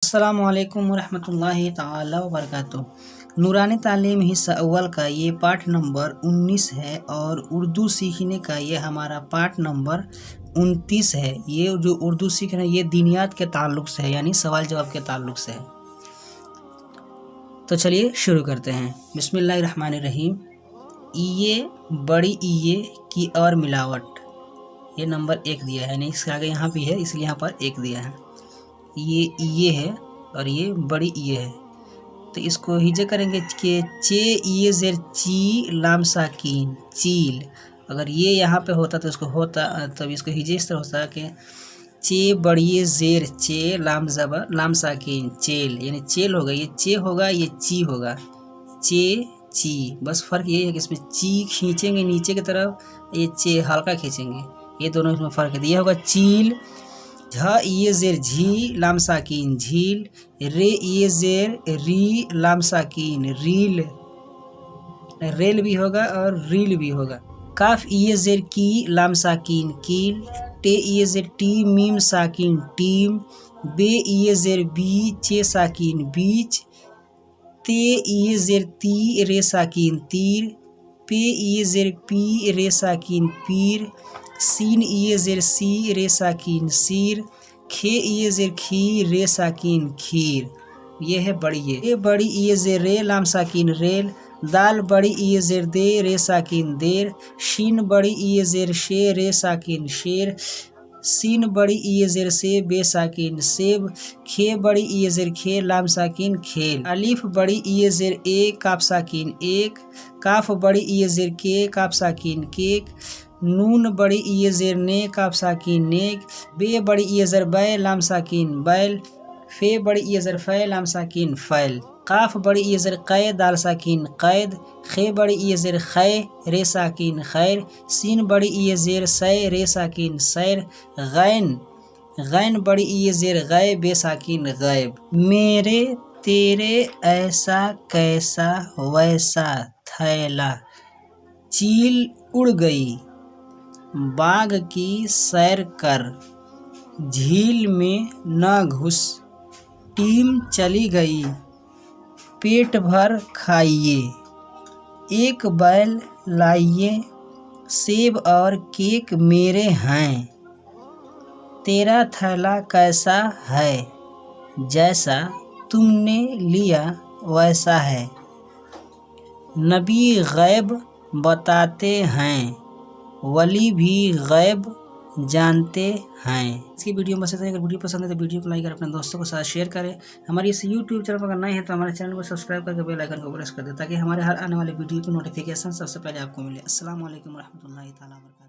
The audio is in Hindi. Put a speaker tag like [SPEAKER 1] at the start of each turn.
[SPEAKER 1] अस्सलामुअलैकुम वरहमतुल्लाहि ताला वबरकातुह। नूरानी तालीम हिस्सा अव्वल का ये पाठ नंबर 19 है और उर्दू सीखने का ये हमारा पाठ नंबर 29 है। ये जो उर्दू सीख रहे हैं ये दीनियात के ताल्लुक से है, यानी सवाल जवाब के ताल्लुक से है। तो चलिए शुरू करते हैं। बिस्मिल्लाहिर्रहमानिर्रहीम। ईये बड़ी ईये की और मिलावट, ये नंबर 1 दिया है, नहीं इसके आगे यहाँ भी है इसलिए यहाँ पर 1 दिया है। ये है और ये बड़ी ये है, तो इसको हिजे करेंगे कि चे ये जेर ची लाम साकीन चील। अगर ये यहाँ पे होता तो इसको होता, तब इसको हिजे इस तरह होता कि चे बड़ी जेर चे लाम जबर लाम साकीन चेल, यानी चेल होगा, ये चे होगा ये ची होगा, चे ची। बस फ़र्क ये है कि इसमें ची खींचेंगे नीचे की तरफ, ये चे हल्का खींचेंगे, ये दोनों इसमें फ़र्क है। ये होगा चील। झ ये जेर झी लाम साकीन झील, रे ये जेर री लाम साकीन रील, रेल भी होगा और रील भी होगा। काफ ये जेर की लाम साकीन कील, टे ये जेर टी मीम साकीन टीम, बे ये जेर बी चे साकीन बीच, ते ये जेर ती रे साकीन तीर, पे ये जेर पी रे साकीन पीर, सीन ये जेर सी रे साकीन सीर, खे ये जेर खी रे साकीन खीर। ये है बड़ी ये बड़ी ये जेर रे लाम साकीन रेल, दाल बड़ी ये जेर दे रे साकीन देर, शीन बड़ी ये जेर शे रे साकीन शेर, सीन बड़ी ये जेर से बे साकीन सेब, खे बड़ी ये जेर खे लाम साकीन खेल, अलिफ बड़ी ये जेर ए काफ साकीन एक, काफ बड़ी ये जेर के काफ साकीन केक, नून बड़ी ये जेर ने काफ साकीन नेक, बे बड़ी ये जेर बै लाम साकीन बैल, फे बड़ी ये जेर फै लाम साकीन फैल, काफ बड़ी ये जेर कै दाल साकीन कैद, खे बड़ी ये जेर खै रे साकीन खैर, सीन बड़ी ये जेर सै रे साकीन सैर, गैन बड़ी ये जेर गै बे साकीन गैब। मेरे तेरे ऐसा कैसा वैसा थैला, चील उड़ गई बाग की सैर कर, झील में न घुस टीम चली गई पेट भर खाइए, एक बैल लाइए सेब और केक मेरे हैं, तेरा थैला कैसा है जैसा तुमने लिया वैसा है, नबी गैब बताते हैं वली भी गैब जानते हैं। इसकी वीडियो पसंद है, अगर वीडियो पसंद है तो वीडियो को लाइक कर अपने दोस्तों के साथ शेयर करें। हमारी इस YouTube चैनल पर अगर नए हैं तो हमारे चैनल को सब्सक्राइब करके बेल आइकन को प्रेस कर दें ताकि हमारे हर आने वाले वीडियो की नोटिफिकेशन सबसे पहले आपको मिले। अस्सलाम वालेकुम रहमतुल्लाहि ताला वबरकातुहू।